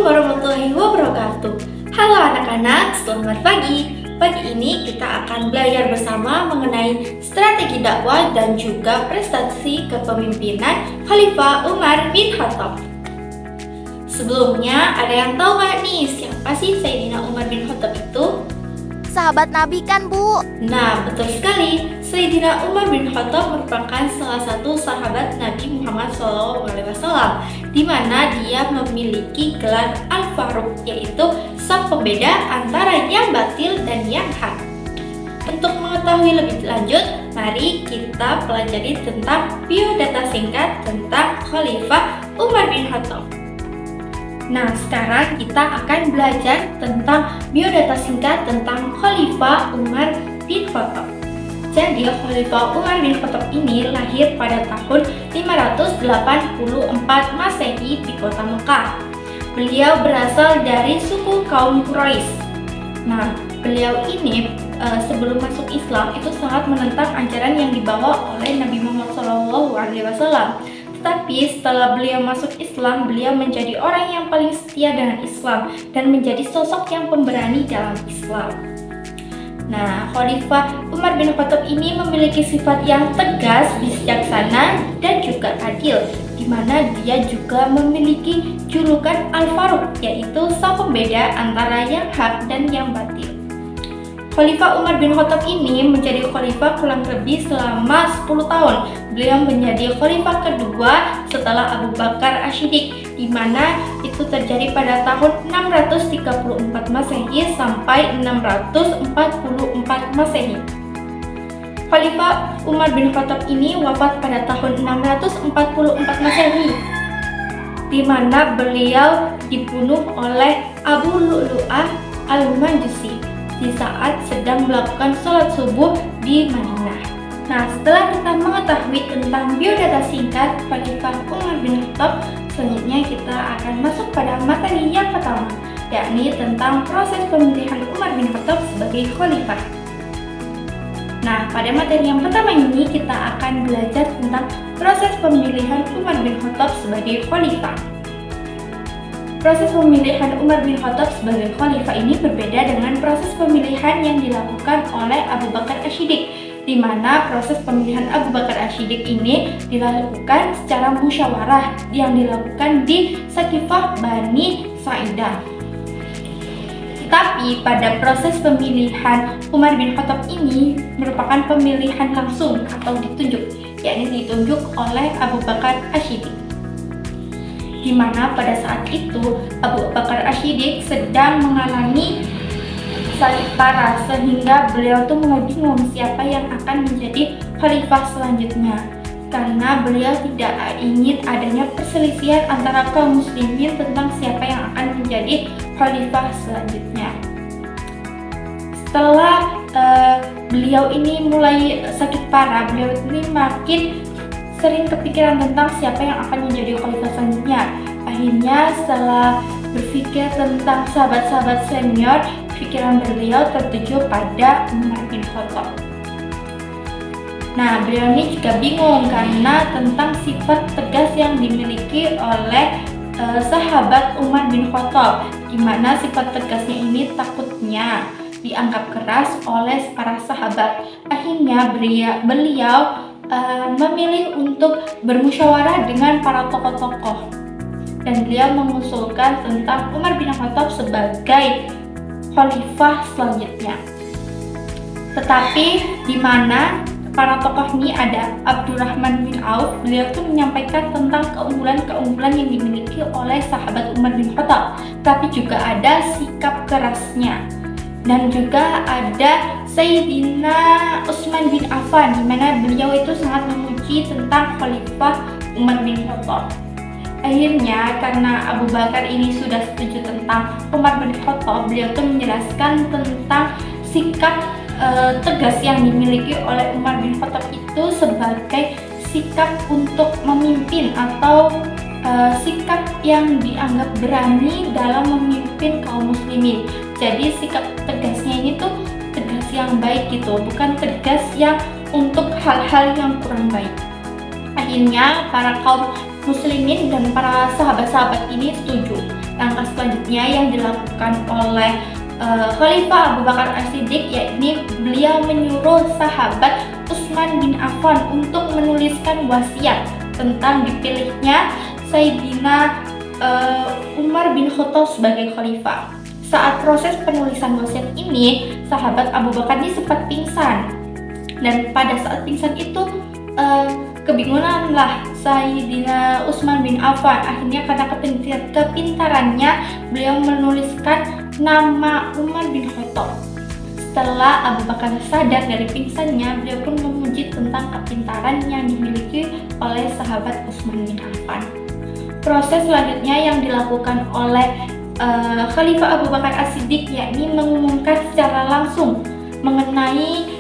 warahmatullahi wabarakatuh. Halo anak-anak, selamat pagi. Pagi ini kita akan belajar bersama mengenai strategi dakwah dan juga prestasi kepemimpinan Khalifah Umar bin Khattab. Sebelumnya, ada yang tahu nggak nih siapa sih Sayyidina Umar bin Khattab itu? Sahabat Nabi kan, Bu? Nah, betul sekali. Sayyidina Umar bin Khattab merupakan salah satu sahabat Nabi Muhammad SAW, di mana dia memiliki gelar Al-Faruq, yaitu sang pembeda antara yang batil dan yang hak. Untuk mengetahui lebih lanjut, mari kita pelajari tentang biodata singkat tentang Khalifah Umar bin Khattab. Nah, sekarang kita akan belajar tentang biodata singkat tentang Khalifah Umar bin Khattab. Jadi, Khalifah Umar bin Khattab ini lahir pada tahun 584 Masehi di kota Mekah. Beliau berasal dari suku kaum Quraisy. Nah, beliau ini sebelum masuk Islam itu sangat menentang ajaran yang dibawa oleh Nabi Muhammad SAW. Tetapi setelah beliau masuk Islam, beliau menjadi orang yang paling setia dengan Islam dan menjadi sosok yang pemberani dalam Islam. Nah, Khalifah Umar bin Khattab ini memiliki sifat yang tegas, bijaksana, dan juga adil, di mana dia juga memiliki julukan Al-Faruq, yaitu sang pembeda antara yang hak dan yang batil. Khalifah Umar bin Khattab ini menjadi khalifah kurang lebih selama 10 tahun. Beliau menjadi khalifah kedua setelah Abu Bakar Ash-Shiddiq, di mana itu terjadi pada tahun 634 Masehi sampai 644 Masehi. Khalifah Umar bin Khattab ini wafat pada tahun 644 Masehi, di mana beliau dibunuh oleh Abu Lu'lu'ah al-Majusi di saat sedang melakukan sholat subuh di Madinah. Nah, setelah kita mengetahui tentang biodata singkat Khalifah Umar bin Khattab, selanjutnya kita akan masuk pada materi yang pertama, yakni tentang proses pemilihan Umar bin Khattab sebagai khalifah. Nah, pada materi yang pertama ini kita akan belajar tentang proses pemilihan Umar bin Khattab sebagai khalifah. Proses pemilihan Umar bin Khattab sebagai khalifah ini berbeda dengan proses pemilihan yang dilakukan oleh Abu Bakar Ash-Shiddiq, di mana proses pemilihan Abu Bakar Ash-Shiddiq ini dilakukan secara musyawarah yang dilakukan di Saqifah Bani Sa'idah. Tetapi pada proses pemilihan Umar bin Khattab ini merupakan pemilihan langsung atau ditunjuk, yakni ditunjuk oleh Abu Bakar Ash-Shiddiq, di mana pada saat itu Abu Bakar Ash-Shiddiq sedang mengalami sakit parah sehingga beliau tuh mulai bingung siapa yang akan menjadi khalifah selanjutnya, karena beliau tidak ingin adanya perselisihan antara kaum muslimin tentang siapa yang akan menjadi khalifah selanjutnya. Setelah beliau ini mulai sakit parah, beliau ini makin sering kepikiran tentang siapa yang akan menjadi khalifah selanjutnya. Akhirnya setelah berpikir tentang sahabat-sahabat senior, pikiran beliau tertuju pada Umar bin Khattab. Nah, beliau ini juga bingung karena tentang sifat tegas yang dimiliki oleh sahabat Umar bin Khattab, di mana sifat tegasnya ini takutnya dianggap keras oleh para sahabat. Akhirnya beliau memilih untuk bermusyawarah dengan para tokoh-tokoh, dan beliau mengusulkan tentang Umar bin Khattab sebagai khalifah selanjutnya. Tetapi di mana para tokoh ini ada Abdurrahman bin Auf, beliau tuh menyampaikan tentang keunggulan-keunggulan yang dimiliki oleh sahabat Umar bin Khattab, tapi juga ada sikap kerasnya. Dan juga ada Sayyidina Utsman bin Affan, di mana beliau itu sangat memuji tentang Khalifah Umar bin Khattab. Akhirnya karena Abu Bakar ini sudah setuju tentang Umar bin Khattab, beliau itu menjelaskan tentang sikap tegas yang dimiliki oleh Umar bin Khattab itu sebagai sikap untuk memimpin atau sikap yang dianggap berani dalam memimpin kaum muslimin. Jadi sikap tegasnya ini tuh tegas yang baik gitu, bukan tegas yang untuk hal-hal yang kurang baik. Akhirnya para kaum muslimin dan para sahabat-sahabat ini setuju. Langkah selanjutnya selanjutnya yang dilakukan oleh Khalifah Abu Bakar As-Siddiq, yakni beliau menyuruh sahabat Utsman bin Affan untuk menuliskan wasiat tentang dipilihnya Sayyidina Umar bin Khattab sebagai khalifah. Saat proses penulisan wasiat ini, sahabat Abu Bakar ini sempat pingsan, dan pada saat pingsan itu kebingunganlah Sayyidina Utsman bin Affan. Akhirnya karena kepintarannya, beliau menuliskan nama Umar bin Khattab. Setelah Abu Bakar sadar dari pingsannya, beliau pun memuji tentang kepintaran yang dimiliki oleh sahabat Utsman bin Affan. Proses selanjutnya yang dilakukan oleh Khalifah Abu Bakar As-Siddiq, yakni mengumumkan secara langsung mengenai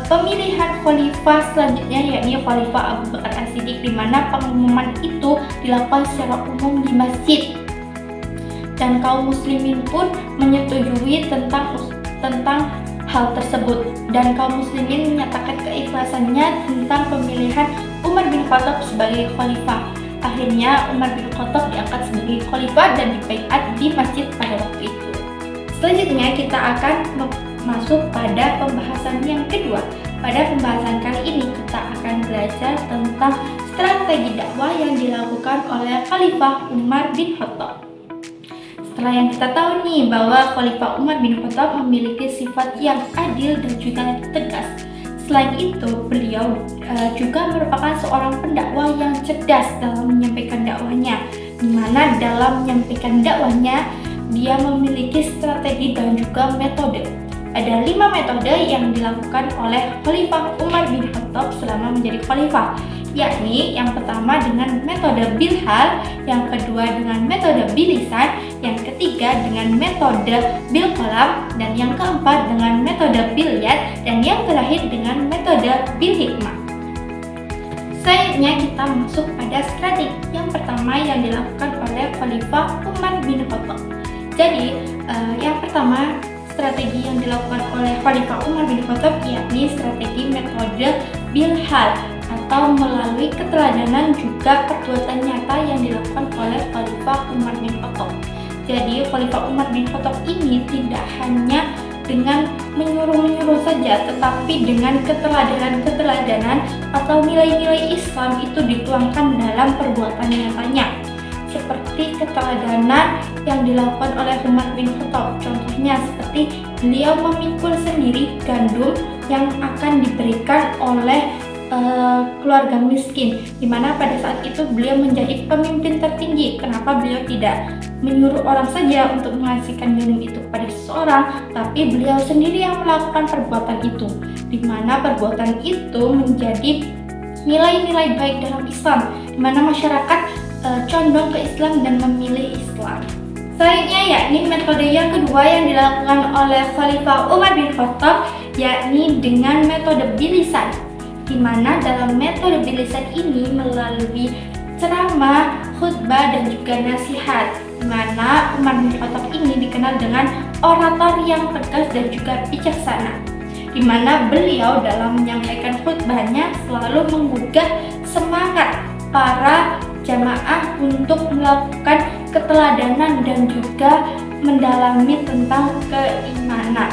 pemilihan khalifah selanjutnya, yakni Khalifah Abu Bakar As-Siddiq, di mana pengumuman itu dilakukan secara umum di masjid, dan kaum muslimin pun menyetujui tentang hal tersebut, dan kaum muslimin menyatakan keikhlasannya tentang pemilihan Umar bin Khattab sebagai khalifah. Akhirnya Umar bin Khattab diangkat sebagai khalifah dan dibaiat di masjid pada waktu itu. Selanjutnya kita akan masuk pada pembahasan yang kedua. Pada pembahasan kali ini kita akan belajar tentang strategi dakwah yang dilakukan oleh Khalifah Umar bin Khattab. Setelah yang kita tahu nih bahwa Khalifah Umar bin Khattab memiliki sifat yang adil dan juga tegas. Selain itu, beliau juga merupakan seorang pendakwah yang cerdas dalam menyampaikan dakwahnya, di mana dalam menyampaikan dakwahnya dia memiliki strategi dan juga metode. Ada 5 metode yang dilakukan oleh Khalifah Umar bin Khattab selama menjadi khalifah, yakni yang pertama dengan metode bilhal, yang kedua dengan metode bilisan, yang ketiga dengan metode bilqalam, dan yang keempat dengan metode bilyad, dan yang terakhir dengan metode bilhikmah. Selanjutnya kita masuk pada strategi yang pertama yang dilakukan oleh Khalifah Umar bin Khattab. Jadi yang pertama strategi yang dilakukan oleh Khalifah Umar bin Khattab yakni strategi metode bilhal, atau melalui keteladanan juga perbuatan nyata yang dilakukan oleh Khalifah Umar bin Khattab. Jadi Khalifah Umar bin Khattab ini tidak hanya dengan menyuruh-menyuruh saja, tetapi dengan keteladanan atau nilai-nilai Islam itu dituangkan dalam perbuatan nyatanya. Seperti keteladanan yang dilakukan oleh Umar bin Khattab, contohnya seperti beliau memikul sendiri gandum yang akan diberikan oleh keluarga miskin, di mana pada saat itu beliau menjadi pemimpin tertinggi. Kenapa beliau tidak menyuruh orang saja untuk mengasihkan gandum itu kepada seseorang, tapi beliau sendiri yang melakukan perbuatan itu, di mana perbuatan itu menjadi nilai-nilai baik dalam Islam, di mana masyarakat condong ke Islam dan memilih Islam. Selanjutnya yakni metode yang kedua yang dilakukan oleh Khalifah Umar bin Khattab, yakni dengan metode bilisan, di mana dalam metode bilisan ini melalui ceramah, khutbah, dan juga nasihat, di mana Umar bin Khattab ini dikenal dengan orator yang tegas dan juga bijaksana, di mana beliau dalam menyampaikan khutbahnya selalu menggugah semangat para jamaah untuk melakukan keteladanan dan juga mendalami tentang keimanan,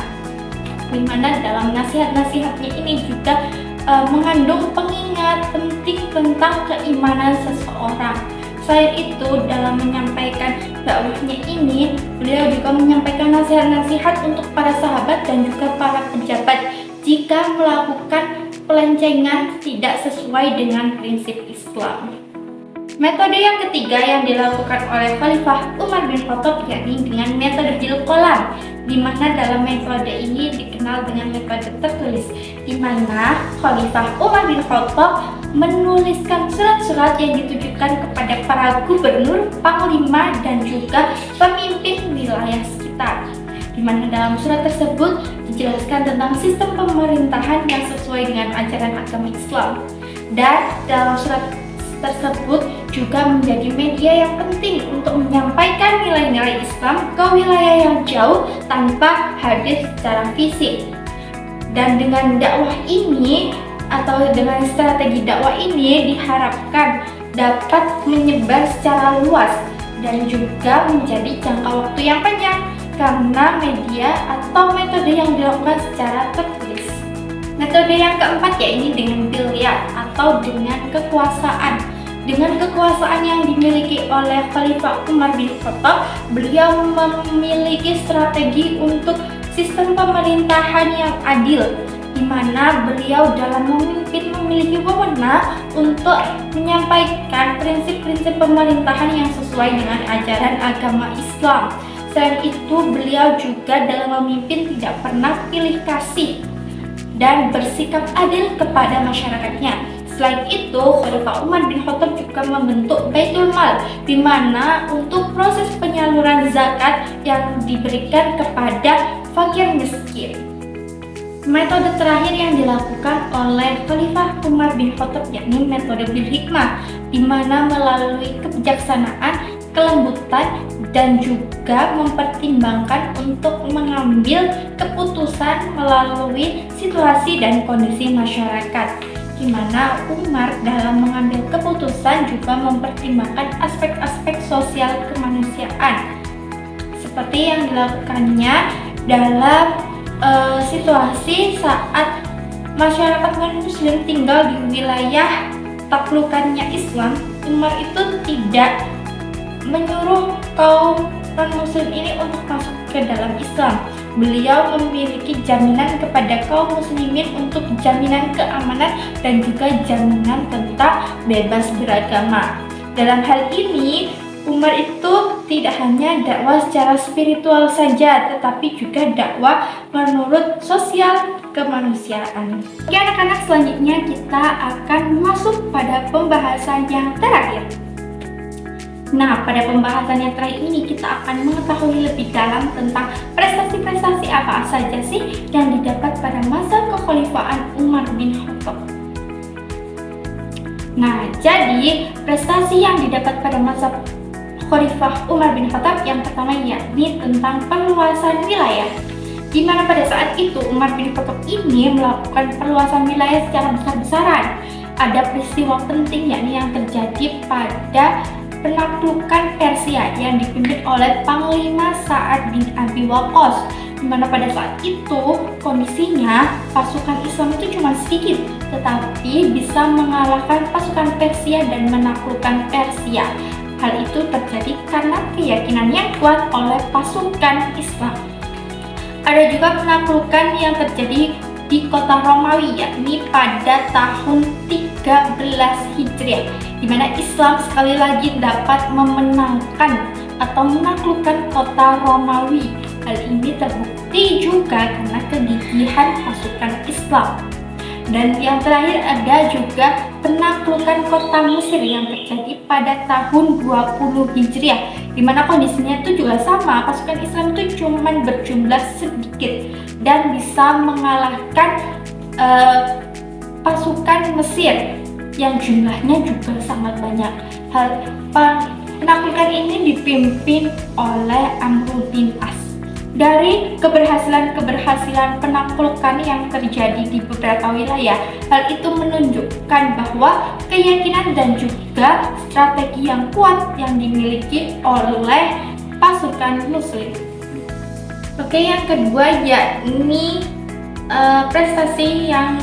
di mana dalam nasihat-nasihatnya ini juga mengandung pengingat penting tentang keimanan seseorang. Selain itu, dalam menyampaikan dakwahnya ini, beliau juga menyampaikan nasihat-nasihat untuk para sahabat dan juga para pejabat jika melakukan pelencengan tidak sesuai dengan prinsip Islam. Metode yang ketiga yang dilakukan oleh Khalifah Umar bin Khattab yakni dengan metode bilqalam, di mana dalam metode ini dikenal dengan metode tertulis, di mana Khalifah Umar bin Khattab menuliskan surat-surat yang ditujukan kepada para gubernur, panglima, dan juga pemimpin wilayah sekitar, di mana dalam surat tersebut dijelaskan tentang sistem pemerintahan yang sesuai dengan ajaran agama Islam, dan dalam surat tersebut juga menjadi media yang penting untuk menyampaikan nilai-nilai Islam ke wilayah yang jauh tanpa hadir secara fisik. Dan dengan dakwah ini atau dengan strategi dakwah ini diharapkan dapat menyebar secara luas, dan juga menjadi jangka waktu yang panjang karena media atau metode yang dilakukan secara tertulis. Metode yang keempat yaitu dengan wilayah atau dengan kekuasaan. Dengan kekuasaan yang dimiliki oleh Khalifah Umar bin Khattab, beliau memiliki strategi untuk sistem pemerintahan yang adil, di mana beliau dalam memimpin memiliki wewenang untuk menyampaikan prinsip-prinsip pemerintahan yang sesuai dengan ajaran agama Islam. Selain itu, beliau juga dalam memimpin tidak pernah pilih kasih dan bersikap adil kepada masyarakatnya. Selain itu, Khalifah Umar bin Khattab juga membentuk Baitul Mal, di mana untuk proses penyaluran zakat yang diberikan kepada fakir miskin. Metode terakhir yang dilakukan oleh Khalifah Umar bin Khattab yakni metode bil hikmah, di mana melalui kebijaksanaan, kelembutan, dan juga mempertimbangkan untuk mengambil keputusan melalui situasi dan kondisi masyarakat, di mana Umar dalam mengambil keputusan juga mempertimbangkan aspek-aspek sosial kemanusiaan seperti yang dilakukannya dalam situasi saat masyarakat non-muslim tinggal di wilayah taklukannya Islam. Umar itu tidak menyuruh kaum non-muslim ini untuk masuk ke dalam Islam. Beliau memiliki jaminan kepada kaum muslimin untuk jaminan keamanan dan juga jaminan tentang bebas beragama. Dalam hal ini, Umar itu tidak hanya dakwah secara spiritual saja, tetapi juga dakwah menurut sosial kemanusiaan. Oke anak-anak, selanjutnya kita akan masuk pada pembahasan yang terakhir. Nah, pada pembahasan yang terakhir ini kita akan mengetahui lebih dalam tentang prestasi-prestasi apa saja sih yang didapat pada masa kekhalifahan Umar bin Khattab. Nah, jadi prestasi yang didapat pada masa Khalifah Umar bin Khattab yang pertama yakni tentang perluasan wilayah, di mana pada saat itu Umar bin Khattab ini melakukan perluasan wilayah secara besar-besaran. Ada peristiwa penting yakni yang terjadi pada penaklukan Persia yang dipimpin oleh Panglima Sa'ad bin Abi Waqqas, di mana pada saat itu kondisinya pasukan Islam itu cuma sedikit, tetapi bisa mengalahkan pasukan Persia dan menaklukkan Persia. Hal itu terjadi karena keyakinan yang kuat oleh pasukan Islam. Ada juga penaklukan yang terjadi di kota Romawi yakni pada tahun 13 Hijriah, di mana Islam sekali lagi dapat memenangkan atau menaklukkan kota Romawi. Hal ini terbukti juga karena kegigihan pasukan Islam. Dan yang terakhir ada juga penaklukan kota Mesir yang terjadi pada tahun 20 Hijriah, di mana kondisinya itu juga sama, pasukan Islam itu cuma berjumlah sedikit dan bisa mengalahkan pasukan Mesir yang jumlahnya juga sangat banyak. Penaklukan ini dipimpin oleh Amr bin As. Dari keberhasilan penaklukan yang terjadi di beberapa wilayah, hal itu menunjukkan bahwa keyakinan dan juga strategi yang kuat yang dimiliki oleh pasukan muslim. Oke, yang kedua yakni prestasi yang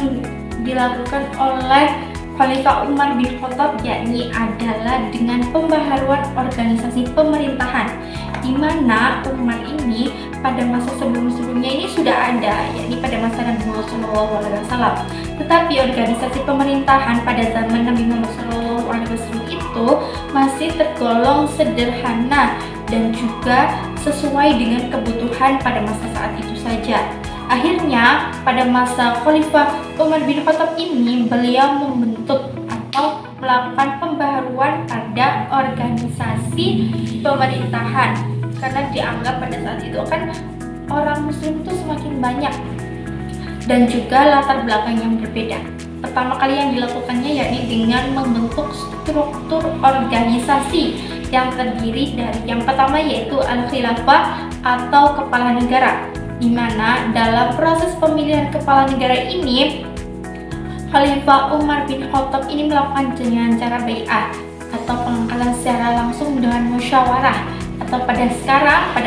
dilakukan oleh Khalifah Umar bin Khattab yakni adalah dengan pembaharuan organisasi pemerintahan, di mana Umar ini pada masa sebelum-sebelumnya ini sudah ada, yakni pada masa Nabi Muhammad SAW. Tetapi organisasi pemerintahan pada zaman Nabi Muhammad SAW itu masih tergolong sederhana dan juga sesuai dengan kebutuhan pada masa saat itu saja. Akhirnya pada masa Khalifah Umar bin Khattab ini beliau membentuk atau melakukan pembaharuan pada organisasi pemerintahan, karena dianggap pada saat itu kan orang muslim itu semakin banyak dan juga latar belakang yang berbeda. Pertama kali yang dilakukannya yakni dengan membentuk struktur organisasi yang terdiri dari yang pertama yaitu Al-Khilafah atau kepala negara, di mana dalam proses pemilihan kepala negara ini Khalifah Umar bin Khattab ini melakukan dengan cara bai'ah atau pengangkatan secara langsung dengan musyawarah, atau pada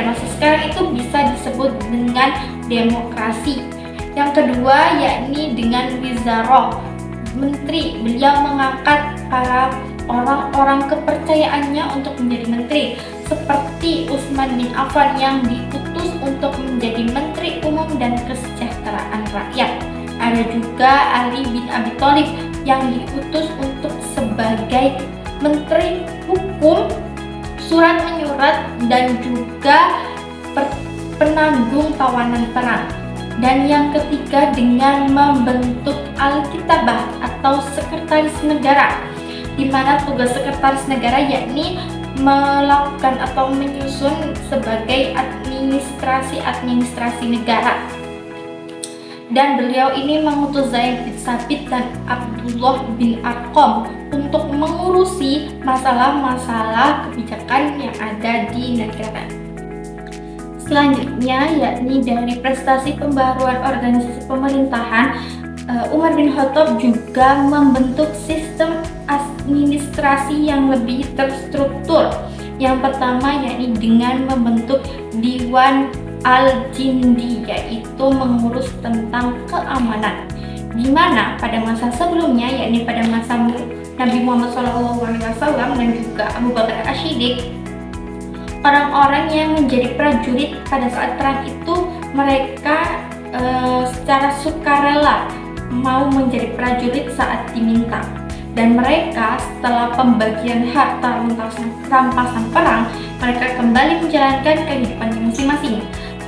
masa sekarang itu bisa disebut dengan demokrasi. Yang kedua yakni dengan wizarah, menteri. Beliau mengangkat para orang-orang kepercayaannya untuk menjadi menteri, seperti Utsman bin Affan yang diutus untuk menjadi Menteri Umum dan Kesejahteraan Rakyat. Ada juga Ali bin Abi Thalib yang diutus untuk sebagai Menteri Hukum, Surat Menyurat, dan juga penanggung tawanan perang. Dan yang ketiga dengan membentuk Alkitabah atau Sekretaris Negara, di mana tugas Sekretaris Negara yakni melakukan atau menyusun sebagai administrasi negara. Dan beliau ini mengutus Zaid bin Tsabit dan Abdullah bin Arqam untuk mengurusi masalah-masalah kebijakan yang ada di negara. Selanjutnya yakni dari prestasi pembaruan organisasi pemerintahan, Umar bin Khattab juga membentuk sistem administrasi yang lebih terstruktur. Yang pertama yakni dengan membentuk Diwan Al-Jindi, yaitu mengurus tentang keamanan, di mana pada masa sebelumnya yakni pada masa Nabi Muhammad SAW dan juga Abu Bakar As-Siddiq, orang-orang yang menjadi prajurit pada saat perang itu mereka secara sukarela mau menjadi prajurit saat diminta, dan mereka setelah pembagian harta rampasan perang mereka kembali menjalankan kehidupan masing-masing.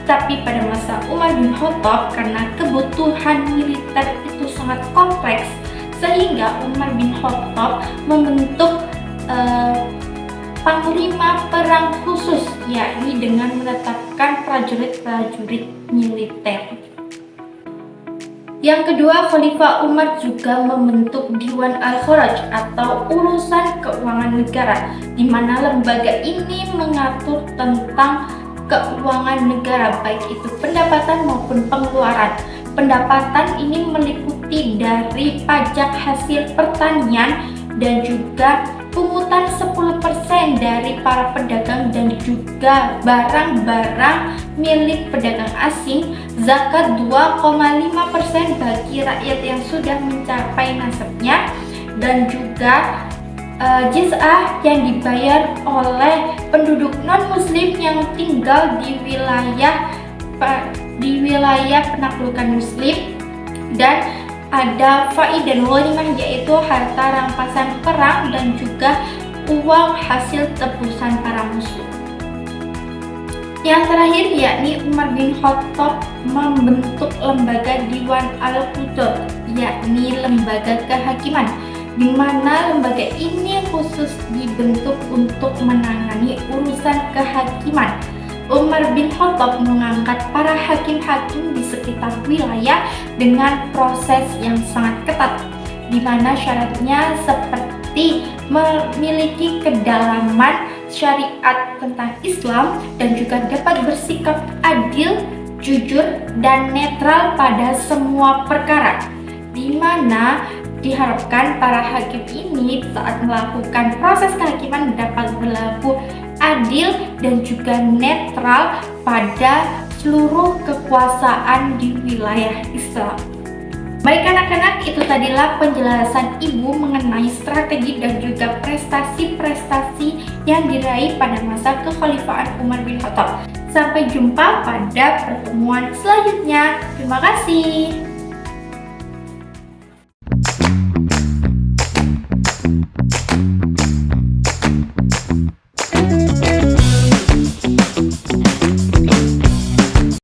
Tapi pada masa Umar bin Khattab, karena kebutuhan militer itu sangat kompleks, sehingga Umar bin Khattab membentuk panglima perang khusus, yakni dengan menetapkan prajurit-prajurit militer. Yang kedua, Khalifah Umar juga membentuk Diwan Al-Kharaj atau urusan keuangan negara, di mana lembaga ini mengatur tentang keuangan negara, baik itu pendapatan maupun pengeluaran. Pendapatan ini meliputi dari pajak hasil pertanian dan juga pungutan 10% dari para pedagang dan juga barang-barang milik pedagang asing, zakat 2,5% bagi rakyat yang sudah mencapai nasabnya, dan juga jiz'ah yang dibayar oleh penduduk non-muslim yang tinggal di wilayah penaklukan muslim. Dan ada faid dan ghanimah, yaitu harta rampasan perang dan juga uang hasil tebusan para musuh. Yang terakhir yakni Umar bin Khattab membentuk lembaga Diwan Al-Qudot, yakni lembaga kehakiman, di mana lembaga ini khusus dibentuk untuk menangani urusan kehakiman. Umar bin Khattab mengangkat para hakim-hakim di sekitar wilayah dengan proses yang sangat ketat, di mana syaratnya seperti memiliki kedalaman syariat tentang Islam dan juga dapat bersikap adil, jujur, dan netral pada semua perkara, di mana diharapkan para hakim ini saat melakukan proses kehakiman dapat berlaku adil dan juga netral pada seluruh kekuasaan di wilayah Islam. Baik anak-anak, itu tadilah penjelasan Ibu mengenai strategi dan juga prestasi-prestasi yang diraih pada masa kekhalifahan Umar bin Khattab. Sampai jumpa pada pertemuan selanjutnya. Terima kasih.